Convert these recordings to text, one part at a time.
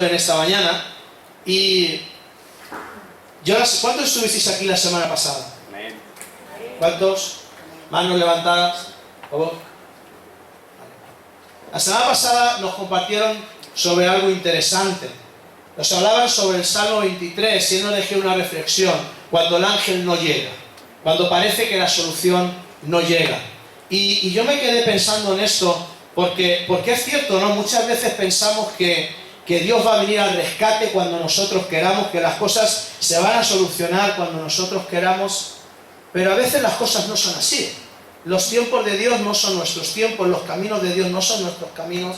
en esta mañana y ¿cuántos estuvisteis aquí la semana pasada? ¿Cuántos? Manos levantadas. ¿Cómo? La semana pasada nos compartieron sobre algo interesante. Nos hablaban sobre el Salmo 23 y nos dejé una reflexión. Cuando el ángel no llega, cuando parece que la solución no llega. Y yo me quedé pensando en esto porque es cierto, ¿no? Muchas veces pensamos que Dios va a venir al rescate cuando nosotros queramos, que las cosas se van a solucionar cuando nosotros queramos, pero a veces las cosas no son así. Los tiempos de Dios no son nuestros tiempos, los caminos de Dios no son nuestros caminos,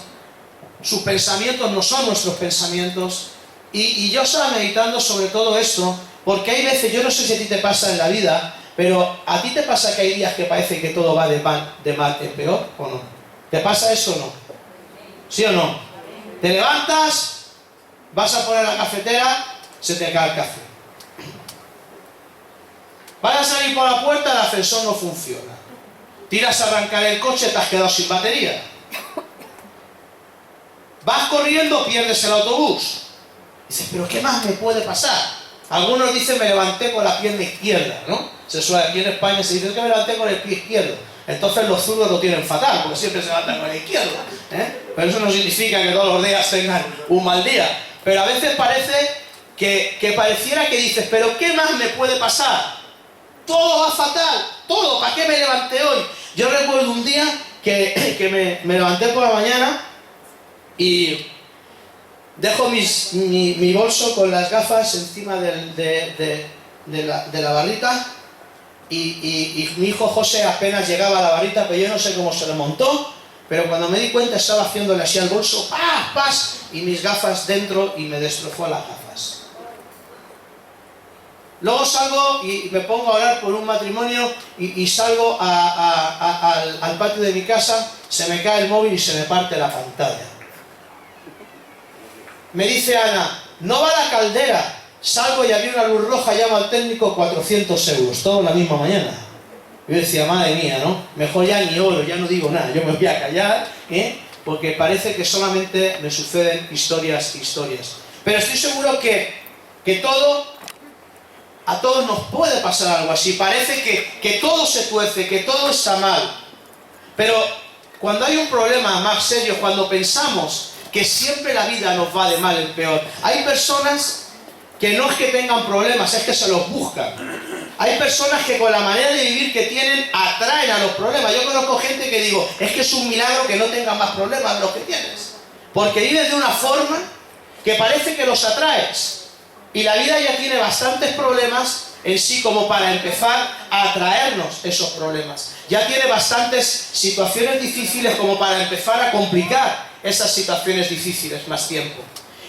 sus pensamientos no son nuestros pensamientos. Y yo estaba meditando sobre todo esto, porque hay veces, yo no sé si a ti te pasa en la vida, pero a ti te pasa que hay días que parece que todo va de mal en peor, ¿o no? ¿Te pasa eso o no? ¿Sí o no? Te levantas, vas a poner la cafetera, se te cae el café. Vas a salir por la puerta, el ascensor no funciona. Tiras a arrancar el coche, te has quedado sin batería. Vas corriendo, pierdes el autobús. Dices, ¿pero qué más me puede pasar? Algunos dicen, me levanté con la pierna izquierda, ¿no? Se suele, aquí en España se dice que me levanté con el pie izquierdo. Entonces los zurdos lo tienen fatal, porque siempre se levantan con el izquierdo, ¿eh? Pero eso no significa que todos los días tengan un mal día. Pero a veces parece que pareciera que dices, ¿pero qué más me puede pasar? Todo va fatal, todo, ¿para qué me levanté hoy? Yo recuerdo un día que me levanté por la mañana y dejo mi bolso con las gafas encima de la barrita y mi hijo José apenas llegaba a la barrita, pero yo no sé cómo se lo montó, pero cuando me di cuenta estaba haciéndole así al bolso, ¡paz, paz! Y mis gafas dentro y me destrozó las gafas. Luego salgo y me pongo a orar por un matrimonio y salgo al patio de mi casa, se me cae el móvil y se me parte la pantalla. Me dice Ana, no va la caldera. Salgo y había una luz roja, llamo al técnico, 400 euros, todo la misma mañana. Yo decía, madre mía, ¿no? Mejor ya ni oro, ya no digo nada, yo me voy a callar, porque parece que solamente me suceden historias. Pero estoy seguro que a todos nos puede pasar algo así. Parece que todo se tuerce, que todo está mal. Pero cuando hay un problema más serio, cuando pensamos que siempre la vida nos va de mal en peor, hay personas que no es que tengan problemas, es que se los buscan. Hay personas que con la manera de vivir que tienen atraen a los problemas. Yo conozco gente que digo, es que es un milagro que no tengan más problemas de los que tienes. Porque vives de una forma que parece que los atraes. Y la vida ya tiene bastantes problemas en sí como para empezar a atraernos esos problemas. Ya tiene bastantes situaciones difíciles como para empezar a complicar esas situaciones difíciles más tiempo.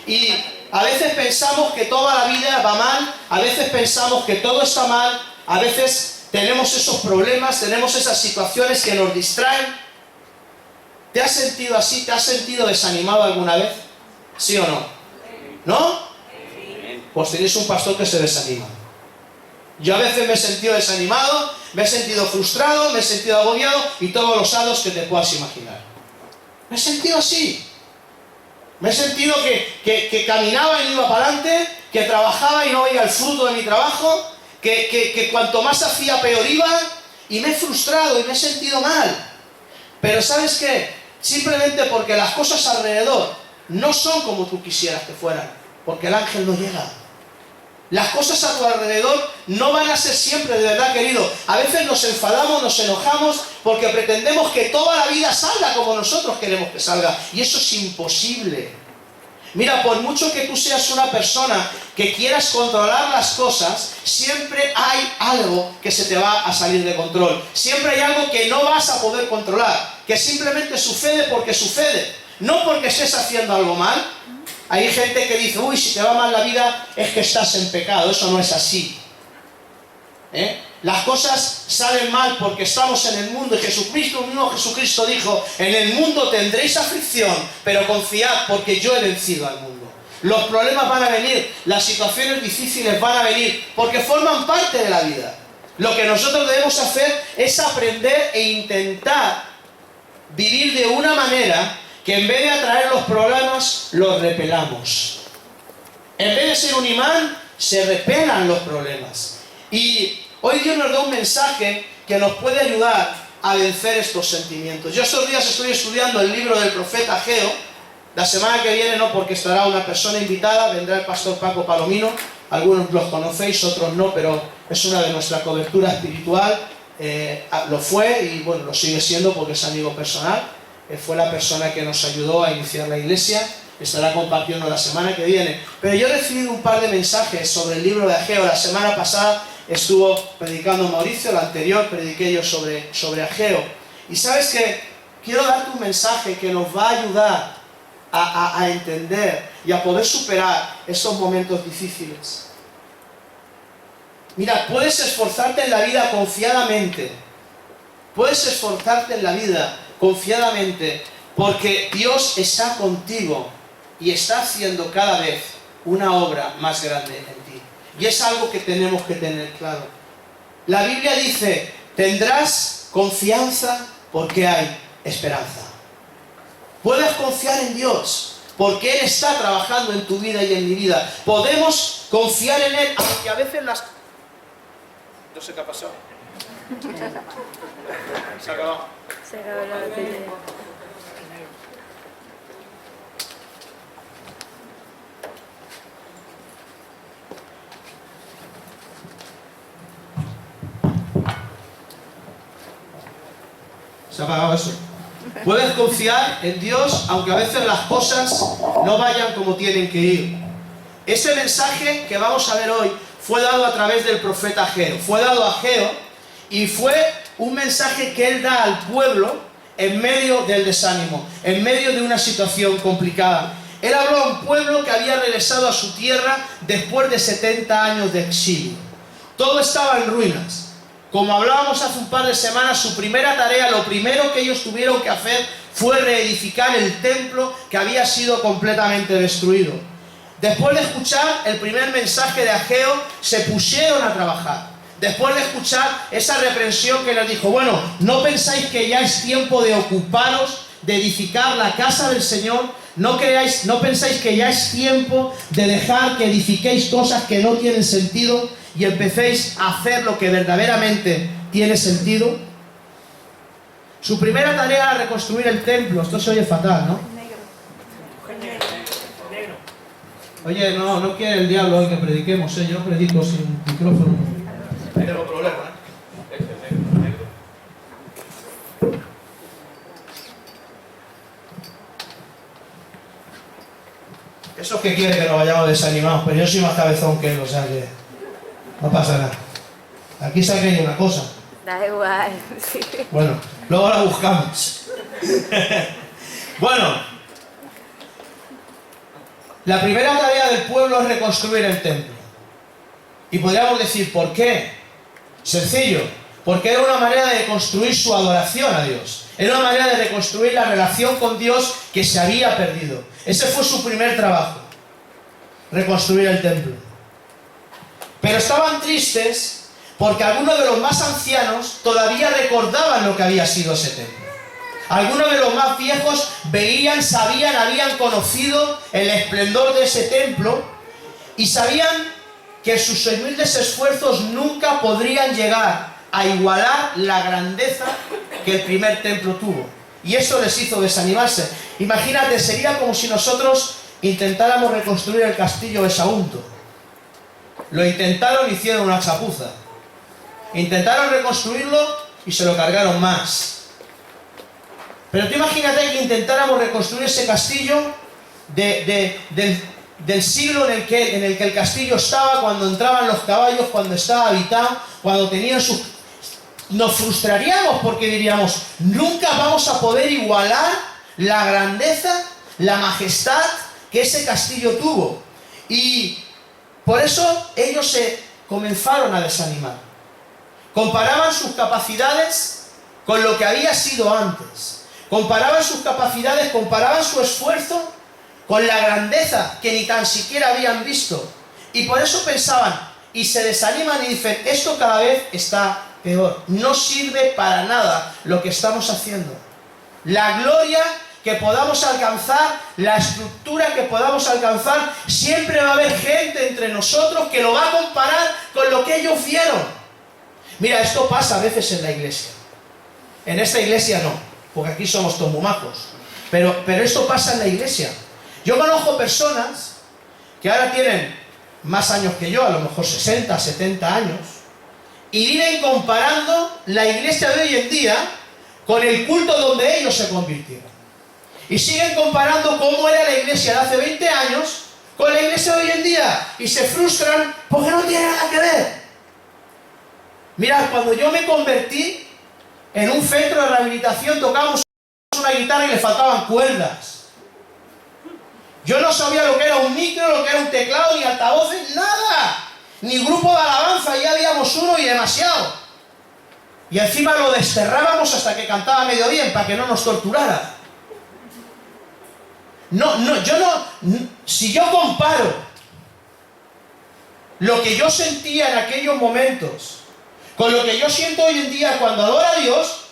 Y a veces pensamos que toda la vida va mal, a veces pensamos que todo está mal, a veces tenemos esos problemas, tenemos esas situaciones que nos distraen. ¿Te has sentido así? ¿Te has sentido desanimado alguna vez? ¿Sí o no? ¿No? Pues tenéis un pastor que se desanima. Yo a veces me he sentido desanimado, me he sentido frustrado, me he sentido agobiado y todos los hados que te puedas imaginar. Me he sentido así. Me he sentido que caminaba y no iba para adelante, que trabajaba y no veía el fruto de mi trabajo, que cuanto más hacía peor iba, y me he frustrado y me he sentido mal. Pero ¿sabes qué? Simplemente porque las cosas alrededor no son como tú quisieras que fueran, porque el ángel no llega. Las cosas a tu alrededor no van a ser siempre de verdad, querido. A veces nos enfadamos, nos enojamos porque pretendemos que toda la vida salga como nosotros queremos que salga. Y eso es imposible. Mira, por mucho que tú seas una persona que quieras controlar las cosas, siempre hay algo que se te va a salir de control. Siempre hay algo que no vas a poder controlar, que simplemente sucede porque sucede. No porque estés haciendo algo mal. Hay gente que dice, uy, si te va mal la vida es que estás en pecado. Eso no es así. Las cosas salen mal porque estamos en el mundo y Jesucristo dijo, en el mundo tendréis aflicción, pero confiad porque yo he vencido al mundo. Los problemas van a venir, las situaciones difíciles van a venir porque forman parte de la vida. Lo que nosotros debemos hacer es aprender e intentar vivir de una manera que en vez de atraer los problemas, los repelamos. En vez de ser un imán, se repelan los problemas. Y hoy Dios nos da un mensaje que nos puede ayudar a vencer estos sentimientos. Yo estos días estoy estudiando el libro del profeta Ageo. La semana que viene no, porque estará una persona invitada, vendrá el pastor Paco Palomino. Algunos los conocéis, otros no, pero es una de nuestra cobertura espiritual. Lo fue y bueno, lo sigue siendo porque es amigo personal. Fue la persona que nos ayudó a iniciar la iglesia. Estará compartiendo la semana que viene. Pero yo he recibido un par de mensajes sobre el libro de Ageo. La semana pasada estuvo predicando Mauricio, la anterior prediqué yo sobre Ageo. Y sabes que quiero darte un mensaje que nos va a ayudar a entender y a poder superar estos momentos difíciles. Mira, puedes esforzarte en la vida confiadamente. Puedes esforzarte en la vida confiadamente porque Dios está contigo y está haciendo cada vez una obra más grande en ti. Y es algo que tenemos que tener claro. La Biblia dice, tendrás confianza porque hay esperanza. Puedes confiar en Dios porque Él está trabajando en tu vida y en mi vida. Podemos confiar en Él, aunque a veces las... No sé qué ha pasado. Se ha acabado. Se acabó la batería. Se ha apagado eso. Puedes confiar en Dios aunque a veces las cosas no vayan como tienen que ir. Ese mensaje que vamos a ver hoy fue dado a través del profeta Ageo. Fue dado a Ageo y fue un mensaje que él da al pueblo en medio del desánimo, en medio de una situación complicada. Él habló a un pueblo que había regresado a su tierra después de 70 años de exilio. Todo estaba en ruinas. Como hablábamos hace un par de semanas, su primera tarea, lo primero que ellos tuvieron que hacer fue reedificar el templo que había sido completamente destruido. Después de escuchar el primer mensaje de Ageo, se pusieron a trabajar. Después de escuchar esa reprensión que les dijo, bueno, ¿no pensáis que ya es tiempo de ocuparos, de edificar la casa del Señor? ¿No pensáis que ya es tiempo de dejar que edifiquéis cosas que no tienen sentido y empecéis a hacer lo que verdaderamente tiene sentido? Su primera tarea era reconstruir el templo. Esto se oye fatal, ¿no? Oye, no quiere el diablo hoy que prediquemos, yo no predico sin micrófono. Tengo problema, Eso es que quiere que nos vayamos desanimados, pero yo soy más cabezón que él, o sea que no pasa nada. Aquí se ha caído una cosa. Da igual, sí. Bueno, luego la buscamos. Bueno, la primera tarea del pueblo es reconstruir el templo. Y podríamos decir, ¿por qué? Sencillo, porque era una manera de construir su adoración a Dios. Era una manera de reconstruir la relación con Dios que se había perdido. Ese fue su primer trabajo, reconstruir el templo. Pero estaban tristes porque algunos de los más ancianos todavía recordaban lo que había sido ese templo. Algunos de los más viejos veían, sabían, habían conocido el esplendor de ese templo y sabían que sus humildes esfuerzos nunca podrían llegar a igualar la grandeza que el primer templo tuvo. Y eso les hizo desanimarse. Imagínate, sería como si nosotros intentáramos reconstruir el castillo de Sagunto. Lo intentaron, hicieron una chapuza. Intentaron reconstruirlo y se lo cargaron más. Pero tú imagínate que intentáramos reconstruir ese castillo del siglo en el que el castillo estaba, cuando entraban los caballos, cuando estaba habitado, cuando tenían sus... Nos frustraríamos porque diríamos, nunca vamos a poder igualar la grandeza, la majestad que ese castillo tuvo. Y por eso ellos se comenzaron a desanimar. Comparaban sus capacidades con lo que había sido antes. Comparaban sus capacidades, comparaban su esfuerzo con la grandeza que ni tan siquiera habían visto. Y por eso pensaban, y se desaniman y dicen, esto cada vez está peor. No sirve para nada lo que estamos haciendo. La gloria que podamos alcanzar, la estructura que podamos alcanzar, siempre va a haber gente entre nosotros que lo va a comparar con lo que ellos vieron. Mira, esto pasa a veces en la iglesia. En esta iglesia no, porque aquí somos todos muy majos. Pero esto pasa en la iglesia. Yo conozco personas que ahora tienen más años que yo, a lo mejor 60, 70 años, y viven comparando la iglesia de hoy en día con el culto donde ellos se convirtieron. Y siguen comparando cómo era la iglesia de hace 20 años con la iglesia de hoy en día. Y se frustran porque no tiene nada que ver. Mira, cuando yo me convertí en un centro de rehabilitación, tocábamos una guitarra y le faltaban cuerdas. Yo no sabía lo que era un micro, lo que era un teclado, ni altavoces, nada. Ni grupo de alabanza, ya habíamos uno y demasiado. Y encima lo desterrábamos hasta que cantaba medio bien, para que no nos torturara. Si yo comparo lo que yo sentía en aquellos momentos con lo que yo siento hoy en día cuando adoro a Dios,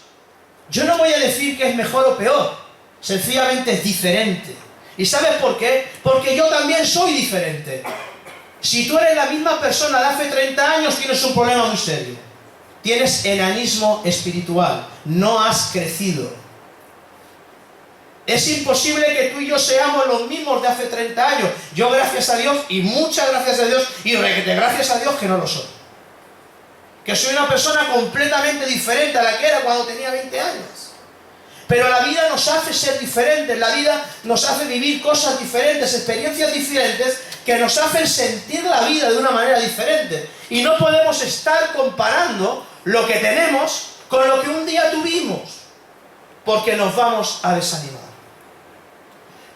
yo no voy a decir que es mejor o peor, sencillamente es diferente. ¿Y sabes por qué? Porque yo también soy diferente. Si tú eres la misma persona de hace 30 años, tienes un problema muy serio. Tienes enanismo espiritual, no has crecido. Es imposible que tú y yo seamos los mismos de hace 30 años. Yo, gracias a Dios, y muchas gracias a Dios, y requete gracias a Dios que no lo soy. Que soy una persona completamente diferente a la que era cuando tenía 20 años. Pero la vida nos hace ser diferentes, la vida nos hace vivir cosas diferentes, experiencias diferentes, que nos hacen sentir la vida de una manera diferente. Y no podemos estar comparando lo que tenemos con lo que un día tuvimos, porque nos vamos a desanimar.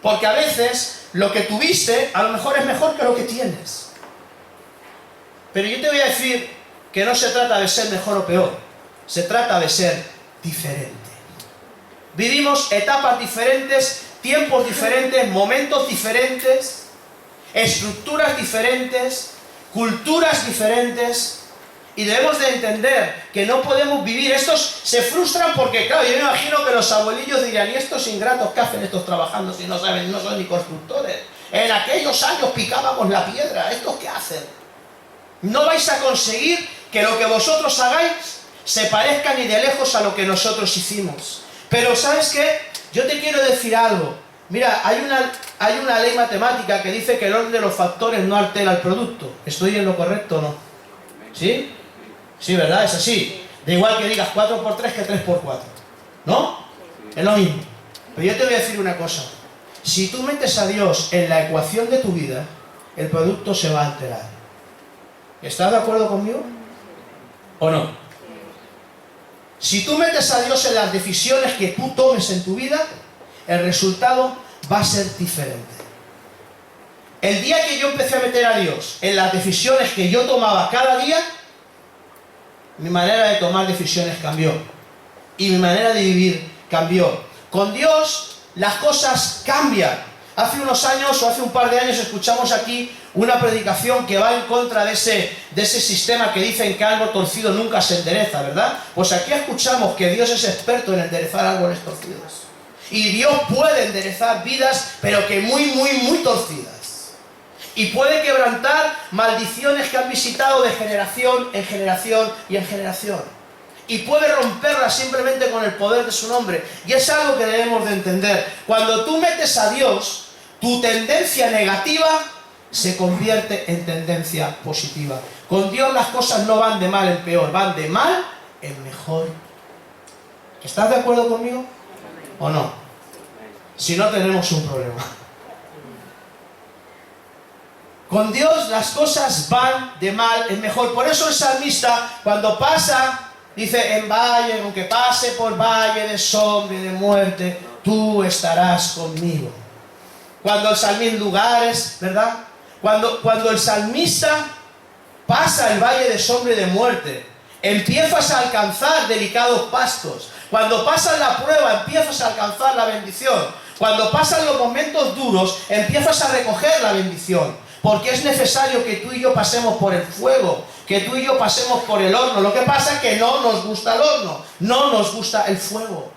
Porque a veces lo que tuviste a lo mejor es mejor que lo que tienes. Pero yo te voy a decir que no se trata de ser mejor o peor, se trata de ser diferente. Vivimos etapas diferentes, tiempos diferentes, momentos diferentes, estructuras diferentes, culturas diferentes, y debemos de entender que no podemos vivir. Estos se frustran porque, claro, yo me imagino que los abuelillos dirían: ¿y estos ingratos qué hacen estos trabajando si no saben, no son ni constructores? En aquellos años picábamos la piedra, ¿estos qué hacen? No vais a conseguir que lo que vosotros hagáis se parezca ni de lejos a lo que nosotros hicimos. Pero ¿sabes qué? Yo te quiero decir algo. Mira, hay una ley matemática que dice que el orden de los factores no altera el producto. ¿Estoy en lo correcto o no? ¿Sí? Sí, ¿verdad? Es así. Da igual que digas 4 por 3 que 3 por 4. ¿No? Es lo mismo. Pero yo te voy a decir una cosa. Si tú metes a Dios en la ecuación de tu vida, el producto se va a alterar. ¿Estás de acuerdo conmigo? ¿O no? Si tú metes a Dios en las decisiones que tú tomes en tu vida, el resultado va a ser diferente. El día que yo empecé a meter a Dios en las decisiones que yo tomaba cada día, mi manera de tomar decisiones cambió. Y mi manera de vivir cambió. Con Dios las cosas cambian. Hace unos años o hace un par de años escuchamos aquí una predicación que va en contra de ese sistema que dicen que algo torcido nunca se endereza, ¿verdad? Pues aquí escuchamos que Dios es experto en enderezar árboles torcidos. Y Dios puede enderezar vidas, pero que muy, muy, muy torcidas. Y puede quebrantar maldiciones que han visitado de generación en generación y en generación. Y puede romperlas simplemente con el poder de su nombre. Y es algo que debemos de entender. Cuando tú metes a Dios, tu tendencia negativa se convierte en tendencia positiva. Con Dios las cosas no van de mal en peor, van de mal en mejor. ¿Estás de acuerdo conmigo? ¿O no? Si no, tenemos un problema. Con Dios las cosas van de mal en mejor. Por eso el salmista, cuando pasa, dice: en valle, aunque pase por valle de sombra y de muerte, tú estarás conmigo. Cuando el salmista, lugares, ¿verdad? Cuando el salmista pasa el valle de sombra y de muerte, empiezas a alcanzar delicados pastos. Cuando pasas la prueba, empiezas a alcanzar la bendición. Cuando pasan los momentos duros, empiezas a recoger la bendición. Porque es necesario que tú y yo pasemos por el fuego, que tú y yo pasemos por el horno. Lo que pasa es que no nos gusta el horno, no nos gusta el fuego.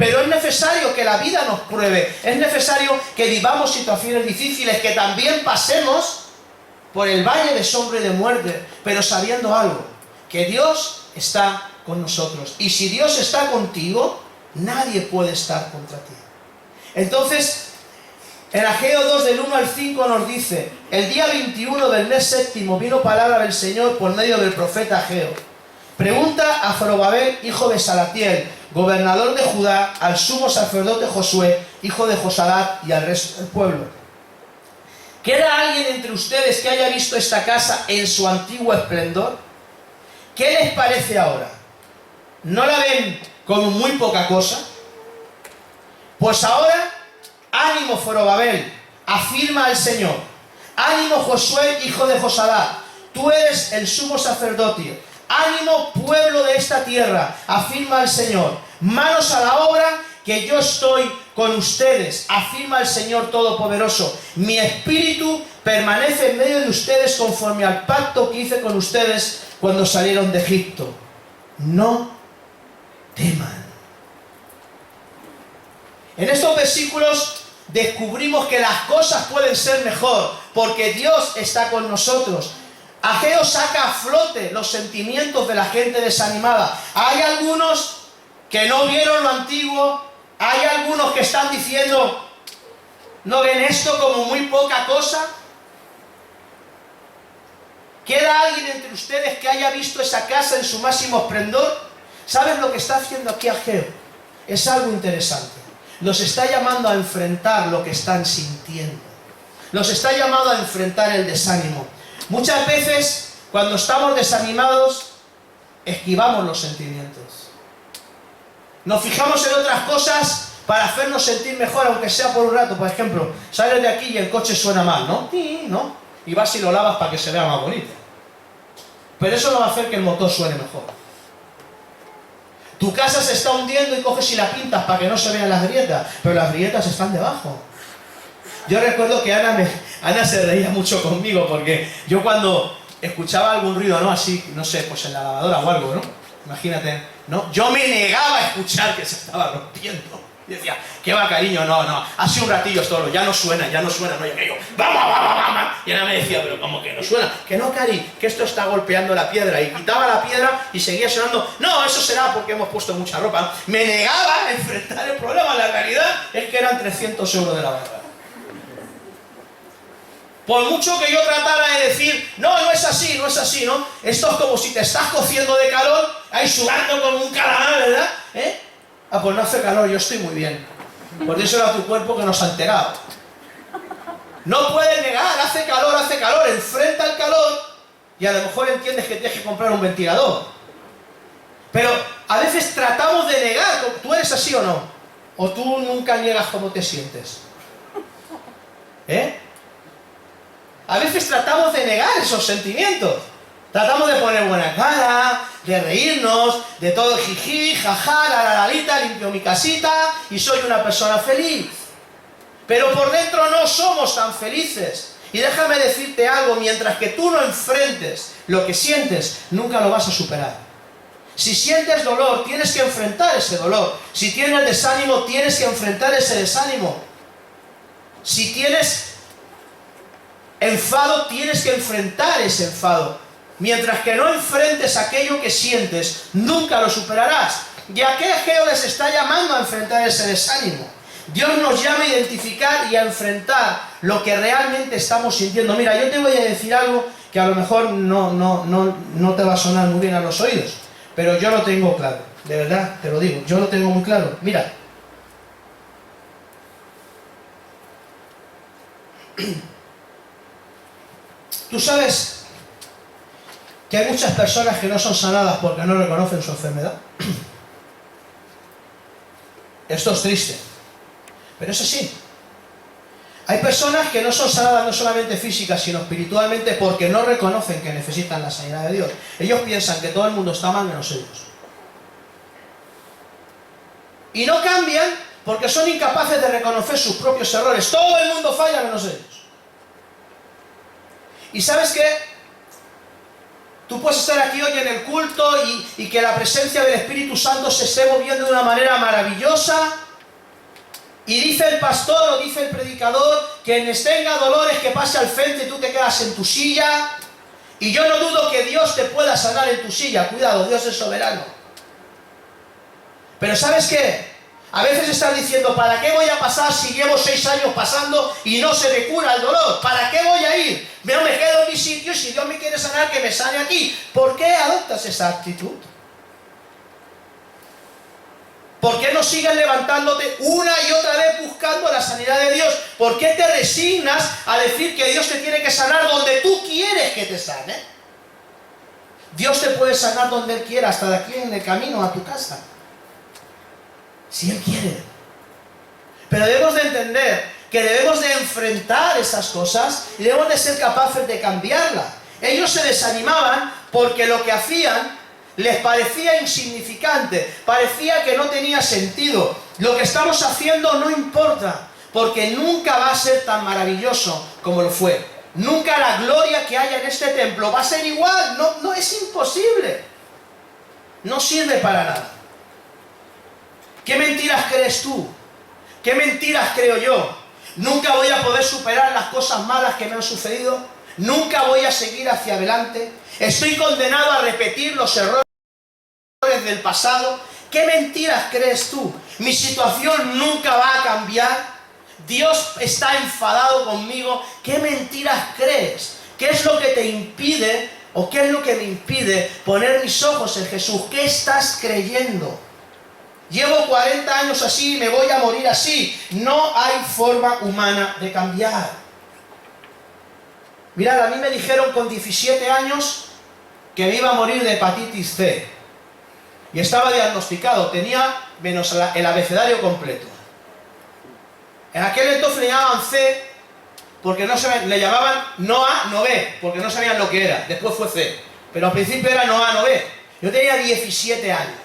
Pero es necesario que la vida nos pruebe. Es necesario que vivamos situaciones difíciles, que también pasemos por el valle de sombra y de muerte, pero sabiendo algo, que Dios está con nosotros. Y si Dios está contigo, nadie puede estar contra ti. Entonces, en Ageo 2 del 1 al 5 nos dice: el día 21 del mes séptimo vino palabra del Señor por medio del profeta Ageo. Pregunta a Zorobabel, hijo de Salatiel, gobernador de Judá, al sumo sacerdote Josué, hijo de Josadat, y al resto del pueblo: ¿queda alguien entre ustedes que haya visto esta casa en su antiguo esplendor? ¿Qué les parece ahora? ¿No la ven como muy poca cosa? Pues ahora, ánimo Zorobabel, afirma el Señor. Ánimo Josué, hijo de Josadat, tú eres el sumo sacerdote. Ánimo pueblo de esta tierra, afirma el Señor. Manos a la obra, que yo estoy con ustedes, afirma el Señor Todopoderoso. Mi espíritu permanece en medio de ustedes conforme al pacto que hice con ustedes cuando salieron de Egipto. No teman. En estos versículos descubrimos que las cosas pueden ser mejor, porque Dios está con nosotros. Ageo saca a flote los sentimientos de la gente desanimada. Hay algunos que no vieron lo antiguo, hay algunos que están diciendo: ¿no ven esto como muy poca cosa? ¿Queda alguien entre ustedes que haya visto esa casa en su máximo esplendor? ¿Saben lo que está haciendo aquí Ageo? Es algo interesante. Los está llamando a enfrentar lo que están sintiendo. Los está llamando a enfrentar el desánimo. Muchas veces, cuando estamos desanimados, esquivamos los sentimientos. Nos fijamos en otras cosas para hacernos sentir mejor, aunque sea por un rato. Por ejemplo, sales de aquí y el coche suena mal, ¿no? ¿No? Y vas y lo lavas para que se vea más bonito. Pero eso no va a hacer que el motor suene mejor. Tu casa se está hundiendo y coges y la pintas para que no se vean las grietas, pero las grietas están debajo. Yo recuerdo que Ana se reía mucho conmigo, porque yo cuando escuchaba algún ruido, ¿no? Así, no sé, pues en la lavadora o algo, ¿no? Imagínate, ¿no? Yo me negaba a escuchar que se estaba rompiendo. Y decía: ¿qué va, cariño? No, hace un ratillo solo, ya no suena, no, y aquello, vamos. Y Ana me decía: ¿pero cómo que no suena? Que no, cari, que esto está golpeando la piedra. Y quitaba la piedra y seguía sonando. No, eso será porque hemos puesto mucha ropa. Me negaba a enfrentar el problema. La realidad es que eran 300 euros de lavadora. Por mucho que yo tratara de decir: no es así, ¿no? Esto es como si te estás cociendo de calor, ahí sudando como un calamar, ¿verdad? Pues no hace calor, yo estoy muy bien. Por eso era tu cuerpo que nos ha enterado. No puedes negar, hace calor, enfrenta el calor y a lo mejor entiendes que tienes que comprar un ventilador. Pero a veces tratamos de negar. ¿Tú eres así o no? ¿O tú nunca niegas cómo te sientes? A veces tratamos de negar esos sentimientos. Tratamos de poner buena cara, de reírnos, de todo jiji, jaja, la lalita, limpio mi casita y soy una persona feliz. Pero por dentro no somos tan felices. Y déjame decirte algo: mientras que tú no enfrentes lo que sientes, nunca lo vas a superar. Si sientes dolor, tienes que enfrentar ese dolor. Si tienes desánimo, tienes que enfrentar ese desánimo. Si tienes enfado, tienes que enfrentar ese enfado. Mientras que no enfrentes aquello que sientes, nunca lo superarás. Y a qué Ageo les está llamando a enfrentar ese desánimo. Dios nos llama a identificar y a enfrentar lo que realmente estamos sintiendo. Mira, yo te voy a decir algo que a lo mejor no te va a sonar muy bien a los oídos, pero yo lo tengo claro. De verdad, te lo digo, yo lo tengo muy claro. Mira. Tú sabes que hay muchas personas que no son sanadas porque no reconocen su enfermedad. Esto es triste, pero es así. Hay personas que no son sanadas no solamente físicas, sino espiritualmente, porque no reconocen que necesitan la sanidad de Dios. Ellos piensan que todo el mundo está mal menos ellos. Y no cambian porque son incapaces de reconocer sus propios errores. Todo el mundo falla menos ellos. ¿Y sabes qué? Tú puedes estar aquí hoy en el culto y que la presencia del Espíritu Santo se esté moviendo de una manera maravillosa. Y dice el pastor o dice el predicador, quienes tenga dolores que pase al frente y tú te quedas en tu silla. Y yo no dudo que Dios te pueda sanar en tu silla. Cuidado, Dios es soberano. Pero ¿sabes qué? A veces estás diciendo, ¿para qué voy a pasar si llevo 6 años pasando y no se me cura el dolor? ¿Para qué voy a ir? No me quedo en mi sitio, si Dios me quiere sanar, que me sane aquí. ¿Por qué adoptas esa actitud? ¿Por qué no sigues levantándote una y otra vez buscando la sanidad de Dios? ¿Por qué te resignas a decir que Dios te tiene que sanar donde tú quieres que te sane? Dios te puede sanar donde Él quiera, hasta de aquí en el camino a tu casa. Si Él quiere. Pero debemos de entender que debemos de enfrentar esas cosas y debemos de ser capaces de cambiarlas. Ellos se desanimaban porque lo que hacían les parecía insignificante, parecía que no tenía sentido. Lo que estamos haciendo no importa, porque nunca va a ser tan maravilloso como lo fue. Nunca la gloria que haya en este templo va a ser igual, no es imposible. No sirve para nada. ¿Qué mentiras crees tú? ¿Qué mentiras creo yo? ¿Nunca voy a poder superar las cosas malas que me han sucedido? ¿Nunca voy a seguir hacia adelante? ¿Estoy condenado a repetir los errores del pasado? ¿Qué mentiras crees tú? ¿Mi situación nunca va a cambiar? ¿Dios está enfadado conmigo? ¿Qué mentiras crees? ¿Qué es lo que te impide o qué es lo que me impide poner mis ojos en Jesús? ¿Qué estás creyendo? Llevo 40 años así, me voy a morir así. No hay forma humana de cambiar. Mirad, a mí me dijeron con 17 años que me iba a morir de hepatitis C. Y estaba diagnosticado, tenía menos el abecedario completo. En aquel entonces le llamaban C, porque no sabían, le llamaban no A, no B, porque no sabían lo que era. Después fue C. Pero al principio era no A, no B. Yo tenía 17 años.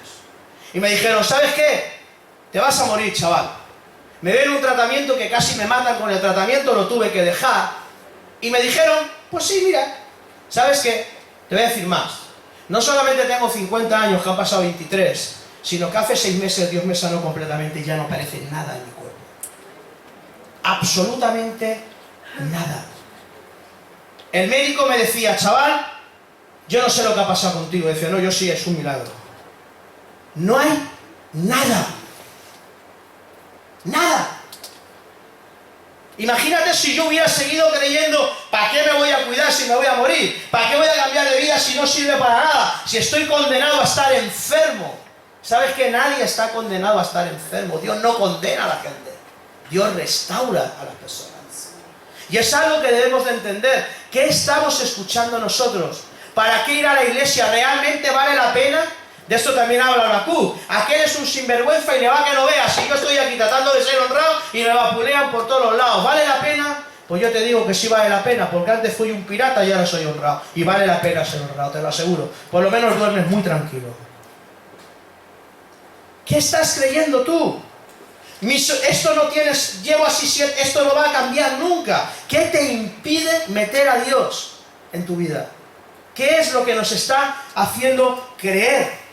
Y me dijeron, ¿sabes qué? Te vas a morir, chaval. Me dieron un tratamiento que casi me matan con el tratamiento, lo tuve que dejar. Y me dijeron, pues sí, mira, ¿sabes qué? Te voy a decir más. No solamente tengo 50 años, que han pasado 23, sino que hace 6 meses Dios me sanó completamente y ya no aparece nada en mi cuerpo. Absolutamente nada. El médico me decía, chaval, yo no sé lo que ha pasado contigo. Decía, no, yo sí, es un milagro. No hay nada. Nada. Imagínate si yo hubiera seguido creyendo, ¿para qué me voy a cuidar si me voy a morir? ¿Para qué voy a cambiar de vida si no sirve para nada? Si estoy condenado a estar enfermo. ¿Sabes que nadie está condenado a estar enfermo? Dios no condena a la gente. Dios restaura a las personas. Y es algo que debemos de entender. ¿Qué estamos escuchando nosotros? ¿Para qué ir a la iglesia? ¿Realmente vale la pena? De esto también habla Habacuc. Aquel es un sinvergüenza y le va que no vea. Si yo estoy aquí tratando de ser honrado y me vapulean por todos los lados, ¿vale la pena? Pues yo te digo que sí vale la pena, porque antes fui un pirata y ahora soy honrado. Y vale la pena ser honrado, te lo aseguro. Por lo menos duermes muy tranquilo. ¿Qué estás creyendo tú? Esto no tienes, llevo así, esto no va a cambiar nunca. ¿Qué te impide meter a Dios en tu vida? ¿Qué es lo que nos está haciendo creer?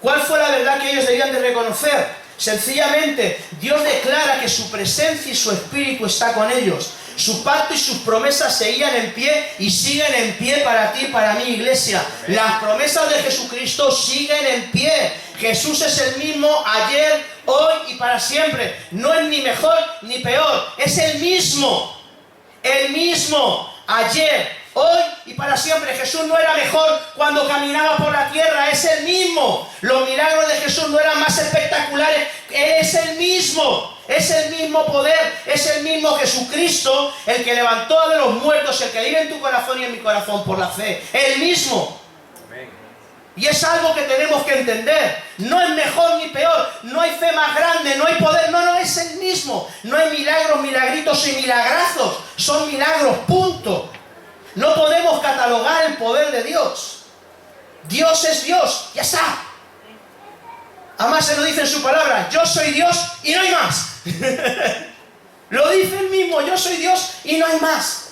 ¿Cuál fue la verdad que ellos debían de reconocer? Sencillamente, Dios declara que su presencia y su espíritu está con ellos. Su pacto y sus promesas seguían en pie y siguen en pie para ti y para mi iglesia. Las promesas de Jesucristo siguen en pie. Jesús es el mismo ayer, hoy y para siempre. No es ni mejor ni peor. Es el mismo. El mismo ayer, hoy y para siempre. Jesús no era mejor cuando caminaba por la tierra, es el mismo. Los milagros de Jesús no eran más espectaculares, es el mismo. Es el mismo poder, es el mismo Jesucristo, el que levantó de los muertos, el que vive en tu corazón y en mi corazón por la fe. El mismo. Y es algo que tenemos que entender. No es mejor ni peor, no hay fe más grande, no hay poder, no, es el mismo. No hay milagros, milagritos y milagrazos, son milagros, punto. No podemos catalogar el poder de Dios. Dios es Dios, ya está. Además se lo dice en su palabra, yo soy Dios y no hay más. Lo dice él mismo, yo soy Dios y no hay más.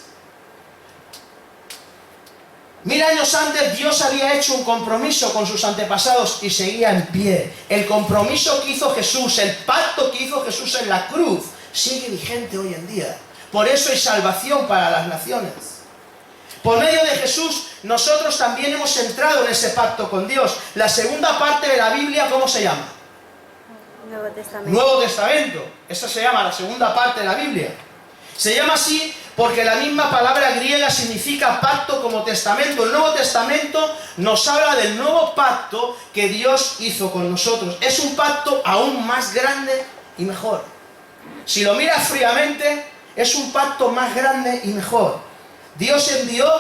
1000 años antes Dios había hecho un compromiso con sus antepasados y seguía en pie. El compromiso que hizo Jesús, el pacto que hizo Jesús en la cruz, sigue vigente hoy en día. Por eso hay salvación para las naciones. Por medio de Jesús, nosotros también hemos entrado en ese pacto con Dios. La segunda parte de la Biblia, ¿cómo se llama? Nuevo Testamento. Nuevo Testamento. Esa se llama la segunda parte de la Biblia. Se llama así porque la misma palabra griega significa pacto como testamento. El Nuevo Testamento nos habla del nuevo pacto que Dios hizo con nosotros. Es un pacto aún más grande y mejor. Si lo miras fríamente, es un pacto más grande y mejor. Dios envió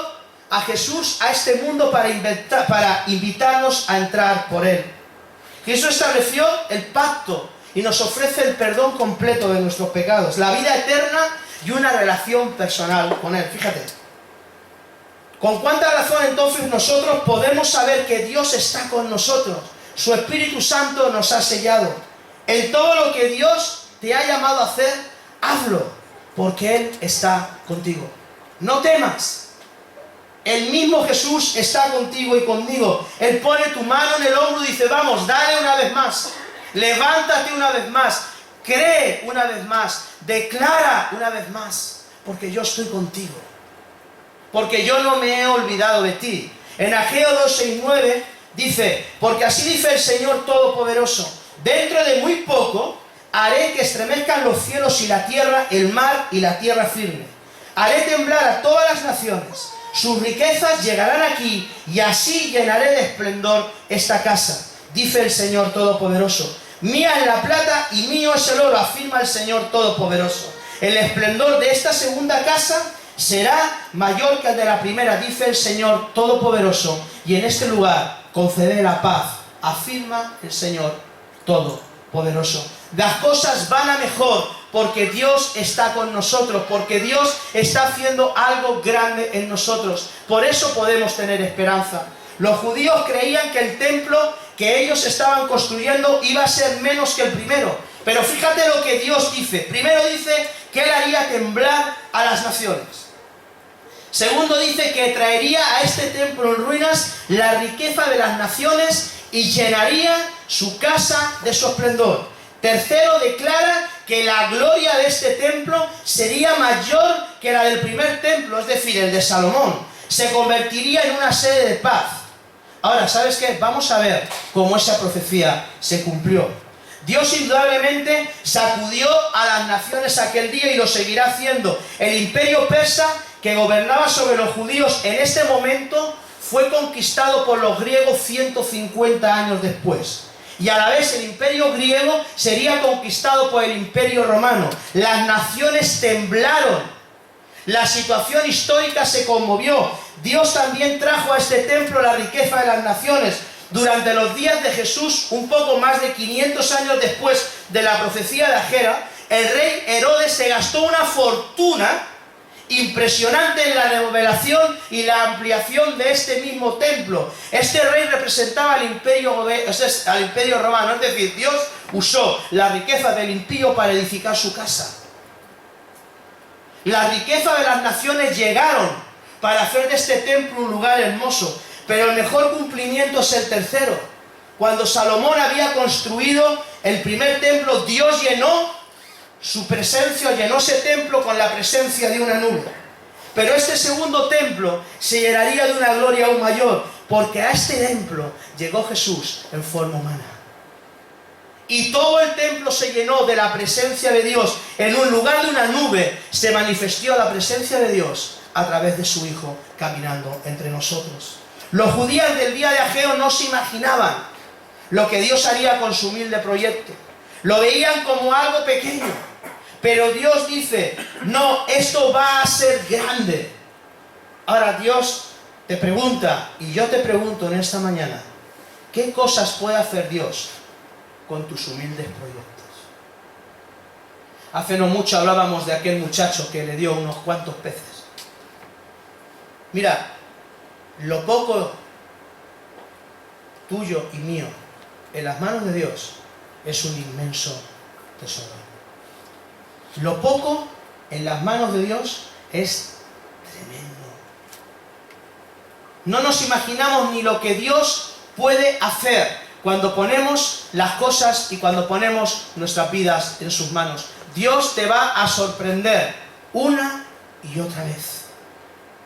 a Jesús a este mundo para invitarnos a entrar por Él. Jesús estableció el pacto y nos ofrece el perdón completo de nuestros pecados, la vida eterna y una relación personal con Él. Fíjate. ¿Con cuánta razón entonces nosotros podemos saber que Dios está con nosotros? Su Espíritu Santo nos ha sellado. En todo lo que Dios te ha llamado a hacer, hazlo, porque Él está contigo. No temas. El mismo Jesús está contigo y conmigo. Él pone tu mano en el hombro y dice, vamos, dale una vez más. Levántate una vez más. Cree una vez más. Declara una vez más. Porque yo estoy contigo. Porque yo no me he olvidado de ti. En Ageo 2:6-9 dice, porque así dice el Señor Todopoderoso, dentro de muy poco haré que estremezcan los cielos y la tierra, el mar y la tierra firme. Haré temblar a todas las naciones. Sus riquezas llegarán aquí y así llenaré de esplendor esta casa, dice el Señor Todopoderoso. Mía es la plata y mío es el oro, afirma el Señor Todopoderoso. El esplendor de esta segunda casa será mayor que el de la primera, dice el Señor Todopoderoso. Y en este lugar concederé la paz, afirma el Señor Todopoderoso. Las cosas van a mejor porque Dios está con nosotros, porque Dios está haciendo algo grande en nosotros. Por eso podemos tener esperanza. Los judíos creían que el templo que ellos estaban construyendo iba a ser menos que el primero. Pero fíjate lo que Dios dice. Primero dice que Él haría temblar a las naciones. Segundo dice que traería a este templo en ruinas la riqueza de las naciones y llenaría su casa de su esplendor. Tercero, declara que la gloria de este templo sería mayor que la del primer templo, es decir, el de Salomón. Se convertiría en una sede de paz. Ahora, ¿sabes qué? Vamos a ver cómo esa profecía se cumplió. Dios indudablemente sacudió a las naciones aquel día y lo seguirá haciendo. El imperio persa que gobernaba sobre los judíos en este momento fue conquistado por los griegos 150 años después. Y a la vez el imperio griego sería conquistado por el imperio romano. Las naciones temblaron. La situación histórica se conmovió. Dios también trajo a este templo la riqueza de las naciones. Durante los días de Jesús, un poco más de 500 años después de la profecía de Agera, el rey Herodes se gastó una fortuna impresionante en la remodelación y la ampliación de este mismo templo. Este rey representaba al imperio romano, es decir, Dios usó la riqueza del impío para edificar su casa. La riqueza de las naciones llegaron para hacer de este templo un lugar hermoso, pero el mejor cumplimiento es el tercero. Cuando Salomón había construido el primer templo, Dios llenó su presencia, llenó ese templo con la presencia de una nube. Pero este segundo templo se llenaría de una gloria aún mayor, porque a este templo llegó Jesús en forma humana. Y todo el templo se llenó de la presencia de Dios. En un lugar de una nube se manifestó la presencia de Dios a través de su Hijo caminando entre nosotros. Los judíos del día de Ageo no se imaginaban lo que Dios haría con su humilde proyecto. Lo veían como algo pequeño. Pero Dios dice, no, esto va a ser grande. Ahora Dios te pregunta, y yo te pregunto en esta mañana, ¿qué cosas puede hacer Dios con tus humildes proyectos? Hace no mucho hablábamos de aquel muchacho que le dio unos cuantos peces. Mira, lo poco tuyo y mío en las manos de Dios es un inmenso tesoro. Lo poco en las manos de Dios es tremendo. No nos imaginamos ni lo que Dios puede hacer cuando ponemos las cosas y cuando ponemos nuestras vidas en sus manos. Dios te va a sorprender una y otra vez.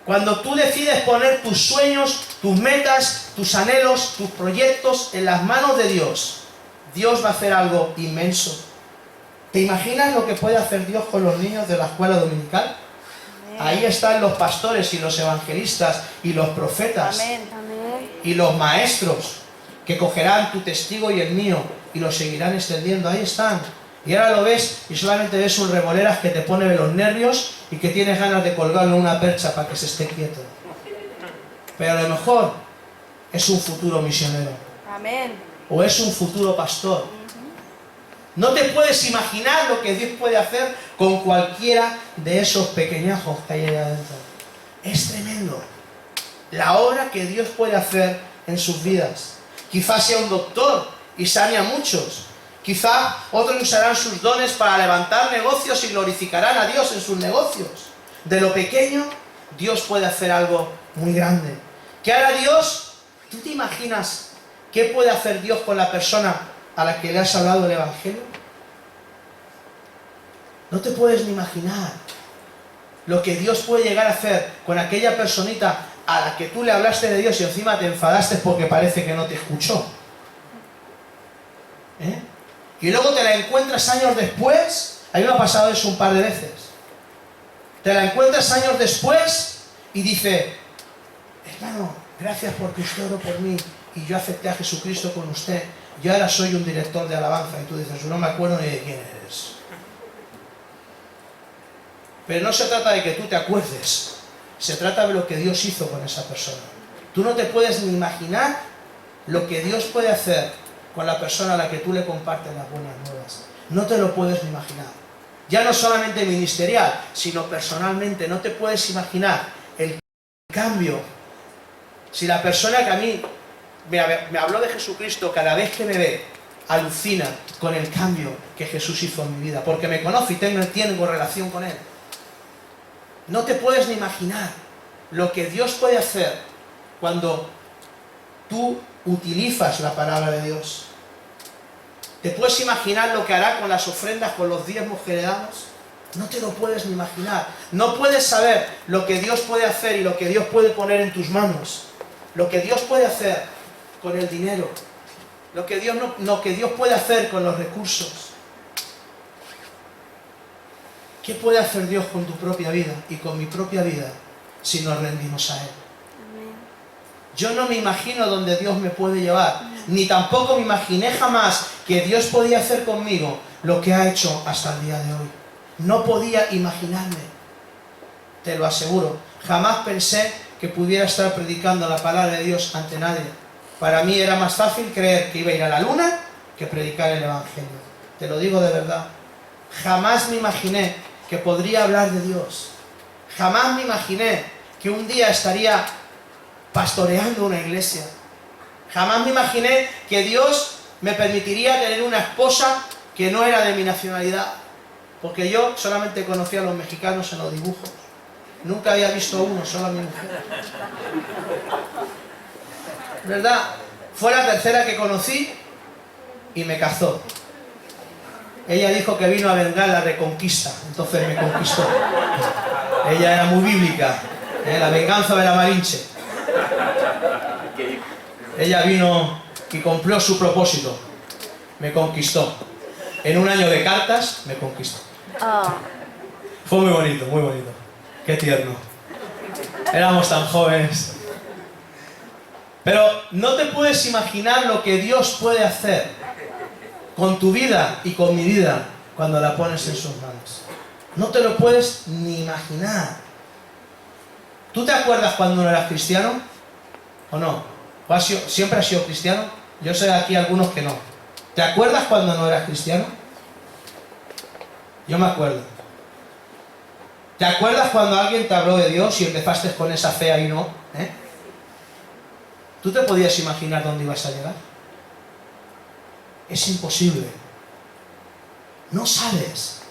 Cuando tú decides poner tus sueños, tus metas, tus anhelos, tus proyectos en las manos de Dios, Dios va a hacer algo inmenso. ¿Te imaginas lo que puede hacer Dios con los niños de la escuela dominical? Ahí están los pastores y los evangelistas y los profetas. Amén. Y los maestros que cogerán tu testigo y el mío y lo seguirán extendiendo. Ahí están. Y ahora lo ves y solamente ves un remoleras que te pone de los nervios y que tienes ganas de colgarlo en una percha para que se esté quieto. Pero a lo mejor es un futuro misionero. Amén. O es un futuro pastor. No te puedes imaginar lo que Dios puede hacer con cualquiera de esos pequeñajos que hay ahí adentro. Es tremendo la obra que Dios puede hacer en sus vidas. Quizás sea un doctor y sane a muchos. Quizás otros usarán sus dones para levantar negocios y glorificarán a Dios en sus negocios. De lo pequeño, Dios puede hacer algo muy grande. ¿Qué hará Dios? ¿Tú te imaginas qué puede hacer Dios con la persona a la que le has hablado el Evangelio? No te puedes ni imaginar lo que Dios puede llegar a hacer con aquella personita a la que tú le hablaste de Dios y encima te enfadaste porque parece que no te escuchó. Y luego te la encuentras años después. A mí me ha pasado eso un par de veces. Te la encuentras años después y dice: hermano, gracias porque usted oró por mí y yo acepté a Jesucristo con usted. Yo ahora soy un director de alabanza. Y tú dices: no me acuerdo ni de quién eres. Pero no se trata de que tú te acuerdes. Se trata de lo que Dios hizo con esa persona. Tú no te puedes ni imaginar lo que Dios puede hacer con la persona a la que tú le compartes las buenas nuevas. No te lo puedes ni imaginar. Ya no solamente ministerial, sino personalmente. No te puedes imaginar el cambio. Si la persona que a mí me habló de Jesucristo, cada vez que me ve, alucina con el cambio que Jesús hizo en mi vida, porque me conoce y tengo relación con Él. No te puedes ni imaginar lo que Dios puede hacer cuando tú utilizas la palabra de Dios. ¿Te puedes imaginar lo que hará con las ofrendas, con los diezmos que le damos? No te lo puedes ni imaginar. No puedes saber lo que Dios puede hacer y lo que Dios puede poner en tus manos. Lo que Dios puede hacer con el dinero. Lo que Dios puede hacer con los recursos. ¿Qué puede hacer Dios con tu propia vida y con mi propia vida si nos rendimos a Él? Amén. Yo no me imagino dónde Dios me puede llevar, ni tampoco me imaginé jamás que Dios podía hacer conmigo lo que ha hecho hasta el día de hoy. No podía imaginarme, te lo aseguro. Jamás pensé que pudiera estar predicando la palabra de Dios ante nadie. Para mí era más fácil creer que iba a ir a la luna que predicar el Evangelio. Te lo digo de verdad. Jamás me imaginé que podría hablar de Dios. Jamás me imaginé que un día estaría pastoreando una iglesia. Jamás me imaginé que Dios me permitiría tener una esposa que no era de mi nacionalidad. Porque yo solamente conocía a los mexicanos en los dibujos. Nunca había visto a uno, solo a mi mujer. ¿Verdad? Fue la tercera que conocí y me casó. Ella dijo que vino a vengar la reconquista, entonces me conquistó. Ella era muy bíblica, la venganza de la Malinche. Ella vino y cumplió su propósito, me conquistó. En un año de cartas, me conquistó. Fue muy bonito, qué tierno. Éramos tan jóvenes. Pero no te puedes imaginar lo que Dios puede hacer con tu vida y con mi vida cuando la pones en sus manos. No te lo puedes ni imaginar. ¿Tú te acuerdas cuando no eras cristiano? ¿O no? ¿Siempre has sido cristiano? Yo sé aquí algunos que no. ¿Te acuerdas cuando no eras cristiano? Yo me acuerdo. ¿Te acuerdas cuando alguien te habló de Dios y empezaste con esa fe ahí, no? ¿Tú te podías imaginar dónde ibas a llegar? Es imposible. No sabes.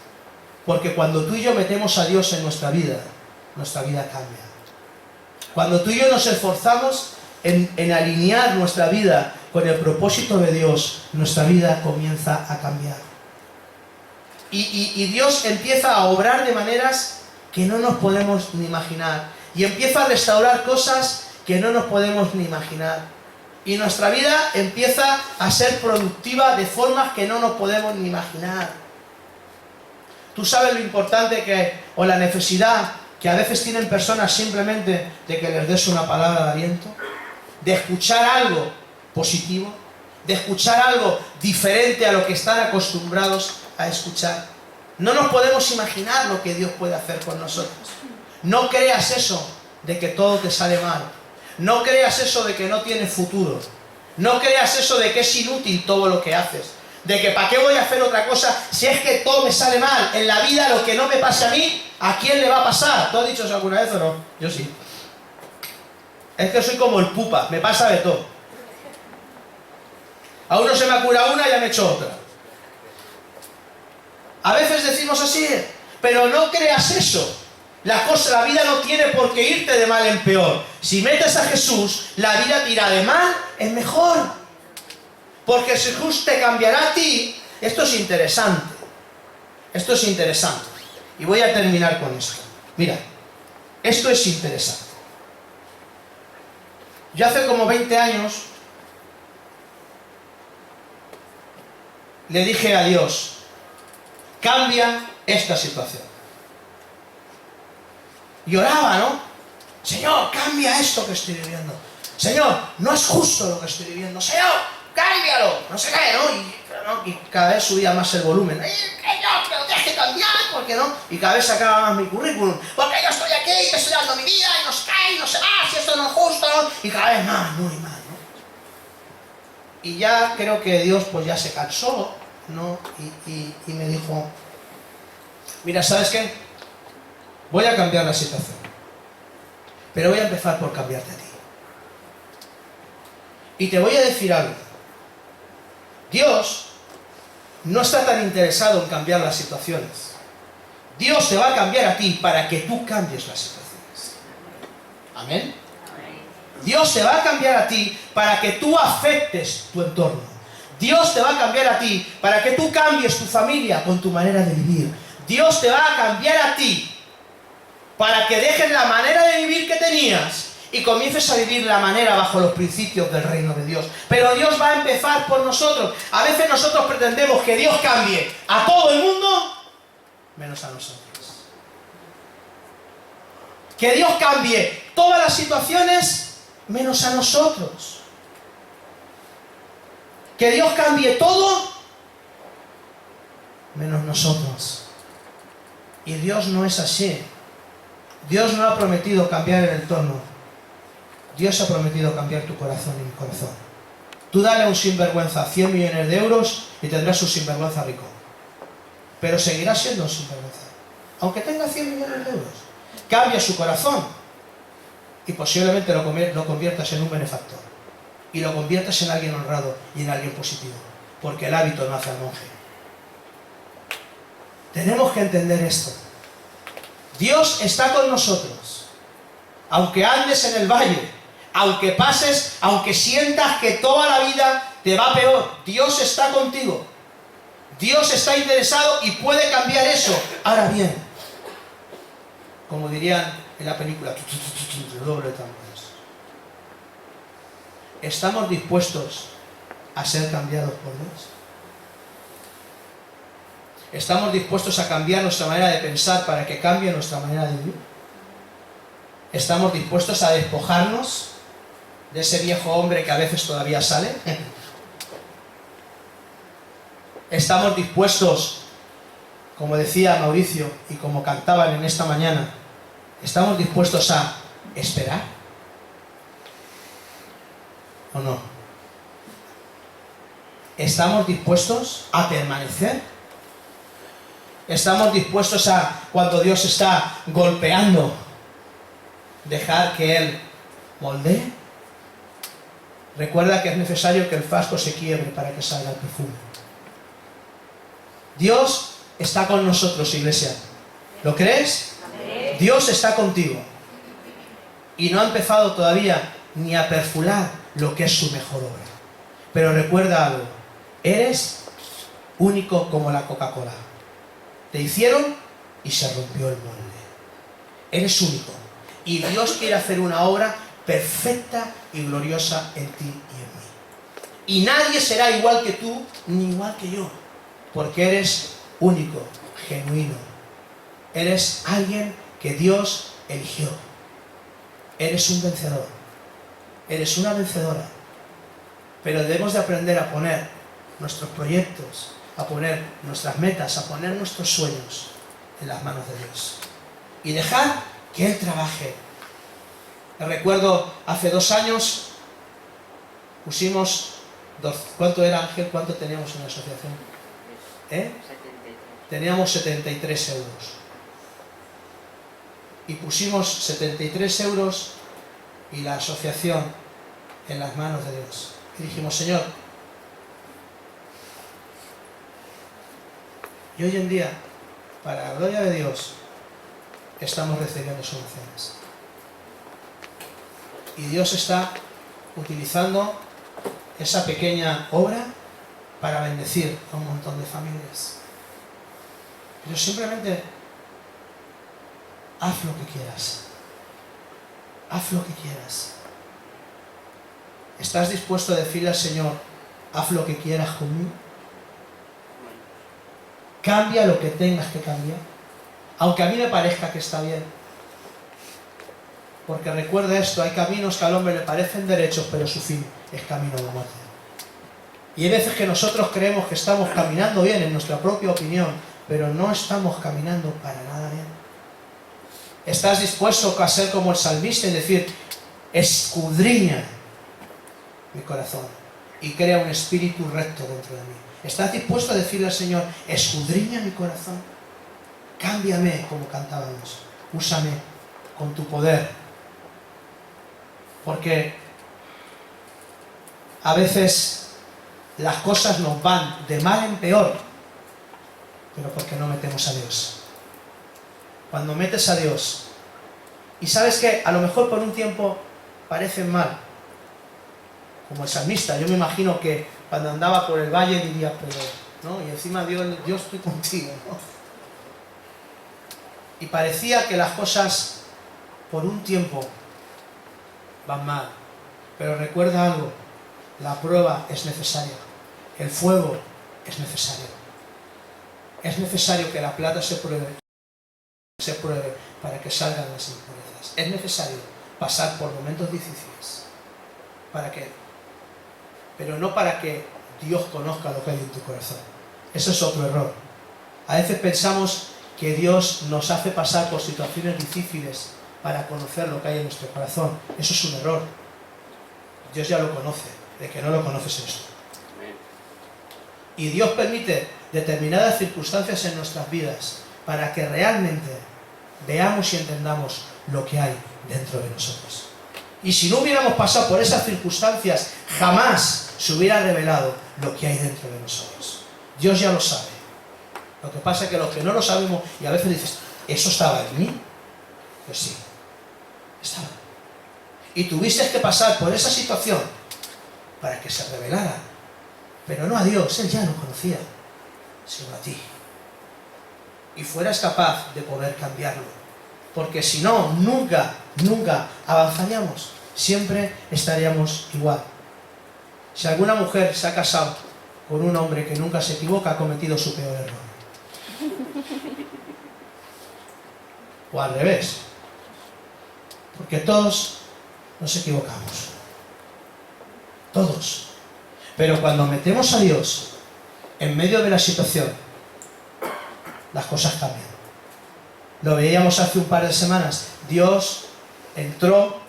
Porque cuando tú y yo metemos a Dios en nuestra vida cambia. Cuando tú y yo nos esforzamos en alinear nuestra vida con el propósito de Dios, nuestra vida comienza a cambiar. Y Dios empieza a obrar de maneras que no nos podemos ni imaginar. Y empieza a restaurar cosas que no nos podemos ni imaginar. Y nuestra vida empieza a ser productiva de formas que no nos podemos ni imaginar. Tú sabes lo importante que es, o la necesidad que a veces tienen personas simplemente de que les des una palabra de aliento, de escuchar algo positivo, de escuchar algo diferente a lo que están acostumbrados a escuchar. No nos podemos imaginar lo que Dios puede hacer con nosotros. No creas eso de que todo te sale mal. No creas eso de que no tienes futuro. No creas eso de que es inútil todo lo que haces. De que ¿para qué voy a hacer otra cosa si es que todo me sale mal? En la vida lo que no me pase a mí, ¿a quién le va a pasar? ¿Tú has dicho eso alguna vez o no? Yo sí. Es que soy como el pupa, me pasa de todo. A uno se me ha curado una y ya me he hecho otra. A veces decimos así, pero no creas eso. La vida no tiene por qué irte de mal en peor. Si metes a Jesús, la vida te irá de mal en mejor. Porque Jesús te cambiará a ti. Esto es interesante. Esto es interesante. Y voy a terminar con esto. Mira, esto es interesante. Yo hace como 20 años le dije a Dios, cambia esta situación. Y oraba, ¿no? Señor, cambia esto que estoy viviendo. Señor, no es justo lo que estoy viviendo. Señor, cámbialo. No sé qué, ¿no? Y cada vez subía más el volumen. Señor, pero tienes que cambiar, ¿por qué no? Y cada vez sacaba más mi currículum. Porque yo estoy aquí, te estoy dando mi vida, y no se cae, y no se va, si esto no es justo, ¿no? Y cada vez más, ¿no? Y más, ¿no? Y ya creo que Dios pues ya se cansó, ¿no? Y me dijo, mira, ¿sabes qué? Voy a cambiar la situación. Pero voy a empezar por cambiarte a ti. Y te voy a decir algo. Dios no está tan interesado en cambiar las situaciones. Dios te va a cambiar a ti para que tú cambies las situaciones. ¿Amén? Dios te va a cambiar a ti para que tú afectes tu entorno. Dios te va a cambiar a ti para que tú cambies tu familia con tu manera de vivir. Dios te va a cambiar a ti para que dejes la manera de vivir que tenías y comiences a vivir la manera bajo los principios del reino de Dios. Pero Dios va a empezar por nosotros. A veces nosotros pretendemos que Dios cambie a todo el mundo, menos a nosotros. Que Dios cambie todas las situaciones, menos a nosotros. Que Dios cambie todo, menos nosotros. Y Dios no es así. Dios no ha prometido cambiar el entorno. Dios ha prometido cambiar tu corazón y mi corazón. Tú dale a un sinvergüenza 100 millones de euros y tendrás un sinvergüenza rico. Pero seguirá siendo un sinvergüenza. Aunque tenga 100 millones de euros. Cambia su corazón y posiblemente lo conviertas en un benefactor. Y lo conviertas en alguien honrado y en alguien positivo. Porque el hábito no hace al monje. Tenemos que entender esto. Dios está con nosotros. Aunque andes en el valle, aunque pases, aunque sientas que toda la vida te va peor, Dios está contigo. Dios está interesado y puede cambiar eso. Ahora bien, como dirían en la película, doble tambores. ¿Estamos dispuestos a ser cambiados por Dios? ¿Estamos dispuestos a cambiar nuestra manera de pensar para que cambie nuestra manera de vivir? ¿Estamos dispuestos a despojarnos de ese viejo hombre que a veces todavía sale? ¿Estamos dispuestos, como decía Mauricio y como cantaban en esta mañana, estamos dispuestos a esperar? ¿O no? ¿Estamos dispuestos a permanecer? ¿Estamos dispuestos a, cuando Dios está golpeando, dejar que Él moldee? Recuerda que es necesario que el frasco se quiebre para que salga el perfume. Dios está con nosotros, iglesia. ¿Lo crees? Dios está contigo. y no ha empezado todavía ni a perfilar lo que es su mejor obra. Pero recuerda algo, eres único como la Coca-Cola. Te hicieron y se rompió el molde. Eres único. Y Dios quiere hacer una obra perfecta y gloriosa en ti y en mí. Y nadie será igual que tú, ni igual que yo. Porque eres único, genuino. Eres alguien que Dios eligió. Eres un vencedor. Eres una vencedora. Pero debemos de aprender a poner nuestros proyectos, a poner nuestras metas, a poner nuestros sueños en las manos de Dios. Y dejar que Él trabaje. Recuerdo hace 2 años pusimos, ¿cuánto era, Ángel? ¿Cuánto teníamos en la asociación? 73. Teníamos 73 euros. Y pusimos 73 euros y la asociación en las manos de Dios. Y dijimos, Señor, y hoy en día, para la gloria de Dios, estamos recibiendo soluciones. Y Dios está utilizando esa pequeña obra para bendecir a un montón de familias. Pero simplemente haz lo que quieras. Haz lo que quieras. ¿Estás dispuesto a decirle al Señor, haz lo que quieras conmigo? Cambia lo que tengas que cambiar, aunque a mí me parezca que está bien. Porque recuerda esto, hay caminos que al hombre le parecen derechos, pero su fin es camino de muerte. Y hay veces que nosotros creemos que estamos caminando bien en nuestra propia opinión, pero no estamos caminando para nada bien. ¿Estás dispuesto a ser como el salmista y decir, escudriña mi corazón y crea un espíritu recto dentro de mí? ¿Estás dispuesto a decirle al Señor, escudriña mi corazón? Cámbiame, como cantábamos. Úsame con tu poder. Porque a veces las cosas nos van de mal en peor, pero porque no metemos a Dios. Cuando metes a Dios, y sabes que a lo mejor por un tiempo parecen mal, como el salmista, yo me imagino que cuando andaba por el valle diría, pero, ¿no? Y encima Dios, yo estoy contigo, ¿no? Y parecía que las cosas por un tiempo van mal. Pero recuerda algo, la prueba es necesaria, el fuego es necesario. Es necesario que la plata se pruebe para que salgan las impurezas. Es necesario pasar por momentos difíciles, pero no para que Dios conozca lo que hay en tu corazón. Eso es otro error. A veces pensamos que Dios nos hace pasar por situaciones difíciles para conocer lo que hay en nuestro corazón. Eso es un error. Dios ya lo conoce, de que no lo conoces esto. Y Dios permite determinadas circunstancias en nuestras vidas para que realmente veamos y entendamos lo que hay dentro de nosotros. Y si no hubiéramos pasado por esas circunstancias, jamás se hubiera revelado lo que hay dentro de nosotros. Dios ya lo sabe. Lo que pasa es que los que no lo sabemos, y a veces dices, ¿eso estaba en mí? Pues sí, estaba. Y tuviste que pasar por esa situación para que se revelara. Pero no a Dios, Él ya lo conocía, sino a ti. Y fueras capaz de poder cambiarlo. Porque si no, nunca avanzaríamos. Siempre estaríamos igual. Si alguna mujer se ha casado con un hombre que nunca se equivoca, ha cometido su peor error. O al revés. Porque todos nos equivocamos. Todos. Pero cuando metemos a Dios en medio de la situación, las cosas cambian. Lo veíamos hace un par de semanas. Dios entró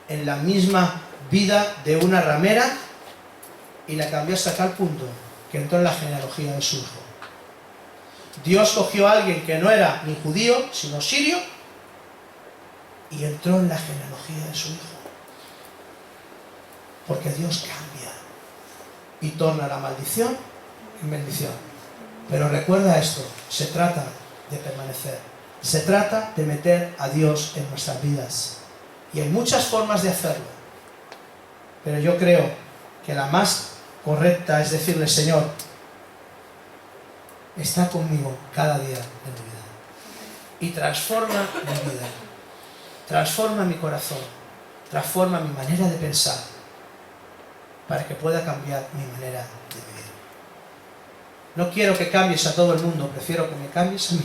en la misma vida de una ramera y la cambió hasta tal punto que entró en la genealogía de su hijo. Dios cogió a alguien que no era ni judío, sino sirio, y entró en la genealogía de su hijo. Porque Dios cambia y torna la maldición en bendición. Pero recuerda esto, se trata de permanecer. Se trata de meter a Dios en nuestras vidas. Y hay muchas formas de hacerlo. Pero yo creo que la más correcta es decirle, Señor, está conmigo cada día de mi vida. Y transforma mi vida. Transforma mi corazón. Transforma mi manera de pensar. Para que pueda cambiar mi manera de vivir. No quiero que cambies a todo el mundo, prefiero que me cambies a mí.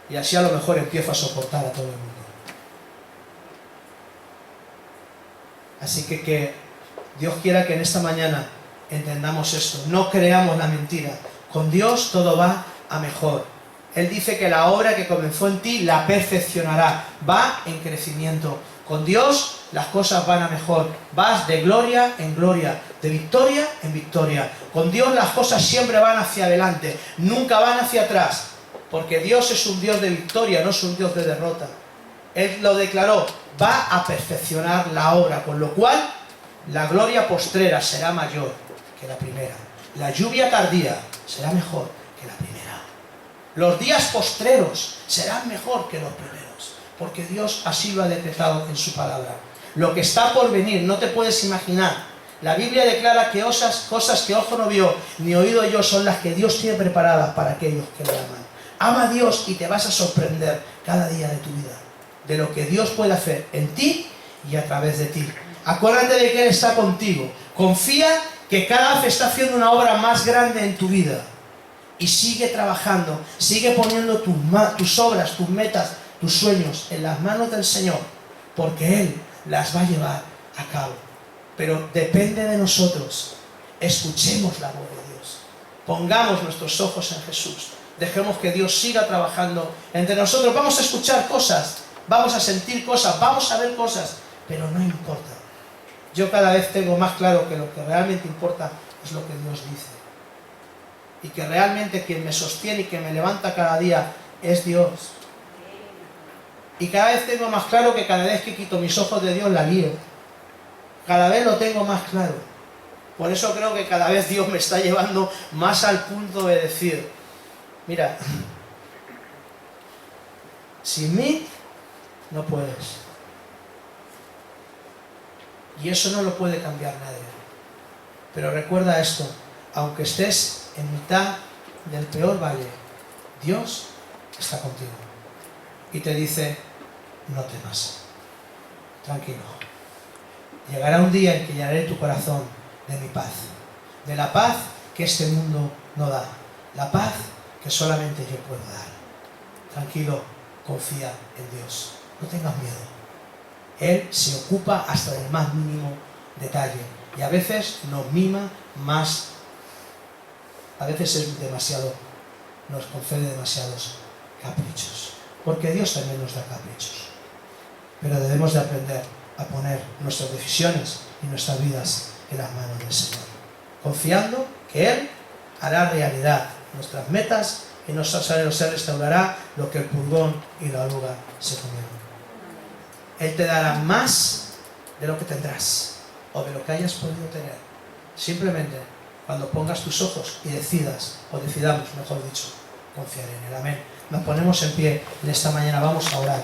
Y así a lo mejor empiezo a soportar a todo el mundo. Así que Dios quiera que en esta mañana entendamos esto. No creamos la mentira. Con Dios todo va a mejor. Él dice que la obra que comenzó en ti la perfeccionará. Va en crecimiento. Con Dios las cosas van a mejor. Vas de gloria en gloria, de victoria en victoria. Con Dios las cosas siempre van hacia adelante, nunca van hacia atrás. Porque Dios es un Dios de victoria, no es un Dios de derrota. Él lo declaró, va a perfeccionar la obra, con lo cual la gloria postrera será mayor que la primera. La lluvia tardía será mejor que la primera. Los días postreros serán mejor que los primeros, porque Dios así lo ha decretado en su palabra. Lo que está por venir, no te puedes imaginar. La Biblia declara que cosas que ojo no vio, ni oído yo, son las que Dios tiene preparadas para aquellos que le aman. Ama a Dios y te vas a sorprender cada día de tu vida, de lo que Dios puede hacer en ti y a través de ti. Acuérdate de que Él está contigo. Confía que cada vez está haciendo una obra más grande en tu vida. Y sigue trabajando, sigue poniendo tus obras, tus metas, tus sueños en las manos del Señor, porque Él las va a llevar a cabo. Pero depende de nosotros. Escuchemos la voz de Dios. Pongamos nuestros ojos en Jesús. Dejemos que Dios siga trabajando entre nosotros. Vamos a escuchar cosas, vamos a sentir cosas, vamos a ver cosas, pero no importa. Yo cada vez tengo más claro que lo que realmente importa es lo que Dios dice. Y que realmente quien me sostiene y que me levanta cada día es Dios. Y cada vez tengo más claro que cada vez que quito mis ojos de Dios la lío. Cada vez lo tengo más claro. Por eso creo que cada vez Dios me está llevando más al punto de decir, mira, sin mí no puedes. Y eso no lo puede cambiar nadie. Pero recuerda esto, aunque estés en mitad del peor valle, Dios está contigo. Y te dice, no temas, tranquilo. Llegará un día en que llenaré tu corazón de mi paz. De la paz que este mundo no da. La paz que solamente yo puedo dar. Tranquilo, confía en Dios. No tengas miedo. Él se ocupa hasta del más mínimo detalle. Y a veces nos mima más. A veces es demasiado. Nos concede demasiados caprichos. Porque Dios también nos da caprichos. Pero debemos de aprender a poner nuestras decisiones y nuestras vidas en las manos del Señor. Confiando que Él hará realidad nuestras metas y nos restaurará lo que el pulgón y la oruga se comieron. Él te dará más de lo que tendrás o de lo que hayas podido tener. Simplemente cuando pongas tus ojos y decidas, o decidamos, mejor dicho, confiar en Él. Amén. Nos ponemos en pie en esta mañana, vamos a orar.